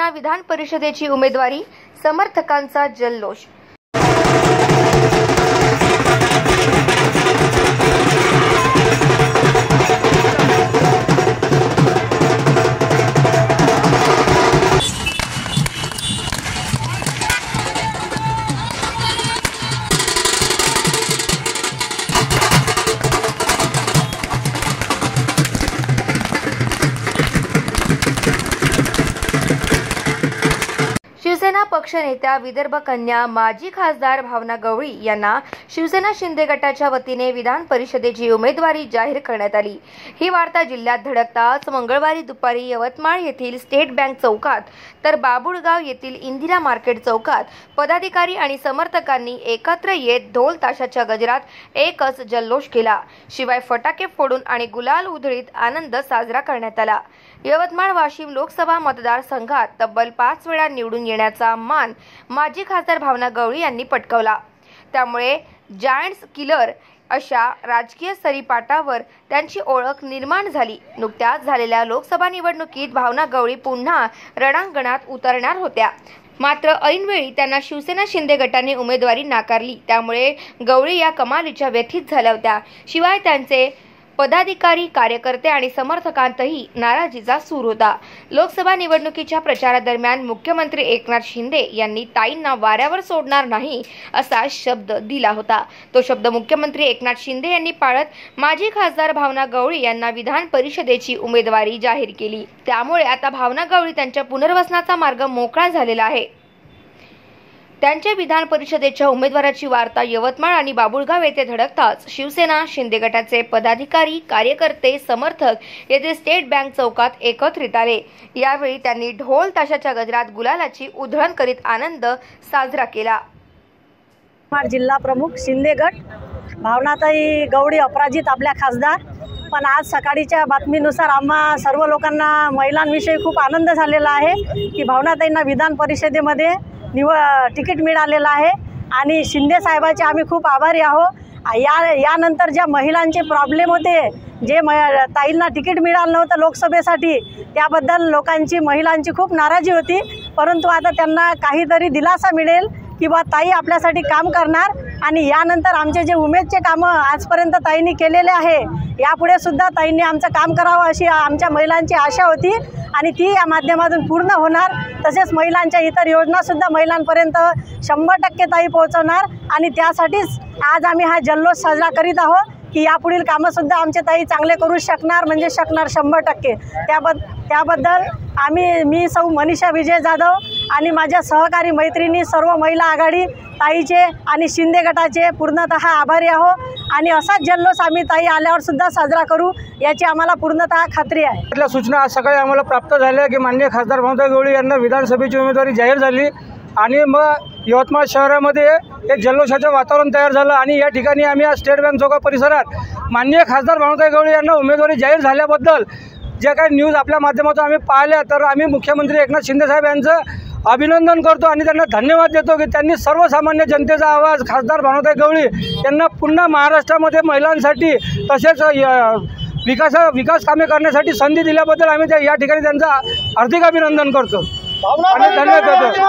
यांना विधान परिषदेची उमेदवारी, समर्थकांचा जल्लोष। शिवसेना पक्षनेत्या, विदर्भ कन्या, माजी खासदार भावना गवळी यांना शिवसेना शिंदे गटाच्या वतीने विधान परिषदेची उमेदवारी जाहीर करण्यात आली। ही वार्ता जिल्ह्यात धडकताच मंगळवारी दुपारी यवतमाळ येथील स्टेट बँक चौकात तर बाबुळगाव येथील इंदिरा मार्केट चौकात पदाधिकारी आणि समर्थकांनी एकत्र येत ढोल ताशाच्या गजरात एकच जल्लोष केला। शिवाय फटाके फोडून आणि गुलाल उधळीत आनंद साजरा करण्यात आला। यवतमाळ वाशिम लोकसभा मतदारसंघात तब्बल 5 वेळा निवडून येण्याचा मान माजी खासदार भावना गवळी यांनी पटकावला। त्यामुळे जायंट्स किलर अशा राजकीय सरीपाटावर त्यांची ओळख निर्माण झाली। नुकत्याच झालेल्या लोकसभा निवडणुकीत भावना गवळी पुन्हा रणांगणात उतरणार होत्या, मात्र ऐनवेळी त्यांना शिवसेना शिंदे गटाने उमेदवारी नाकारली। त्यामुळे गवळी या कमालीच्या व्यथित झाल्या होत्या। शिवाय त्यांचे पदाधिकारी, कार्यकर्ते आणि समर्थकांतही नाराजीचा सूर होता। लोकसभा निवडणुकीच्या प्रचारादरम्यान मुख्यमंत्री एकनाथ शिंदे यांनी ताईंना वाऱ्यावर सोडणार नाही असा शब्द दिला होता। तो शब्द मुख्यमंत्री एकनाथ शिंदे यांनी पाळत माजी खासदार भावना गवळी यांना विधान परिषदेची उमेदवारी जाहीर केली। त्यामुळे आता भावना गवळी त्यांच्या पुनर्वसनाचा मार्ग मोकळा झालेला आहे। त्यांच्या विधान परिषदेच्या उमेदवाराची वार्ता यवतमाळ आणि बाबुळगाव येथे धडकताच शिवसेना शिंदे गटाचे पदाधिकारी, कार्यकर्ते, समर्थक येथे स्टेट बँक चौकात एकत्रित आले। यावेळी त्यांनी ढोल ताशाच्या गजरात गुलालाची उधळण करीत आनंद साजरा केला। जिल्हा प्रमुख शिंदे गट भावनाताई गवळी अपराजित आपल्या खासदार। पण आज सकाळीच्या बातमीनुसार आम्हा सर्व लोकांना महिलांविषयी खूप आनंद झालेला आहे की भावनाताईंना विधान परिषदेमध्ये तिकीट मिळालेलं आहे आणि शिंदे साहेबांचे आम्ही खूप आभारी आहोत। यानंतर ज्या महिलांचे प्रॉब्लेम होते, जे ताईंना तिकीट मिळालं नव्हतं लोकसभेसाठी, त्याबद्दल लोकांची, महिलांची खूप नाराजी होती। परंतु आता त्यांना काहीतरी दिलासा मिळेल की बा ताई आपल्यासाठी काम करणार आणि यानंतर आमचे जे उमेदचे कामं आजपर्यंत ताईंनी केलेले आहे, यापुढे सुद्धा ताईंनी आमचं काम करावं अशी आमच्या महिलांची आशा होती आणि ती या माध्यमातून पूर्ण होणार। तसेच महिलांच्या इतर योजनासुद्धा महिलांपर्यंत 100% ताई पोहोचवणार आणि त्यासाठीच आज आम्ही हा जल्लोष साजरा करीत आहोत की यापुढील कामंसुद्धा आमचे ताई चांगले करू शकणार, म्हणजे शकणार 100%। त्याबद्दल मी सौ मनीषा विजय जाधव आणि माझ्या सहकारी मैत्रिणी, सर्व महिला आघाडी ताईचे आणि शिंदे गटाचे पूर्णतः आभारी आहोत आणि असाच जल्लोष आम्ही ताई आल्यावर सुद्धा साजरा करू याची आम्हाला पूर्णतः खात्री आहे। सूचना आज सकाळी आम्हाला प्राप्त झाल्या की माननीय खासदार भावना गवळी यांना विधानसभेची उमेदवारी जाहीर झाली आणि मग यवतमाळ शहरामध्ये एक जल्लोषाचं वातावरण तयार झालं आणि या ठिकाणी आम्ही आज स्टेट बँक चौका परिसरात माननीय खासदार भावना गवळी यांना उमेदवारी जाहीर झाल्याबद्दल जे काही न्यूज आपल्या माध्यमातून आम्ही पाहिल्या, तर आम्ही मुख्यमंत्री एकनाथ शिंदे साहेब यांचं अभिनंदन करतो आणि त्यांना धन्यवाद देतो की त्यांनी सर्वसामान्य जनतेचा आवाज खासदार भावनाताई गवळी यांना पुन्हा महाराष्ट्रामध्ये महिलांसाठी तसेच विकास कामे करण्यासाठी संधी दिल्याबद्दल आम्ही या ठिकाणी त्यांचं हार्दिक अभिनंदन करतो आणि धन्यवाद देतो।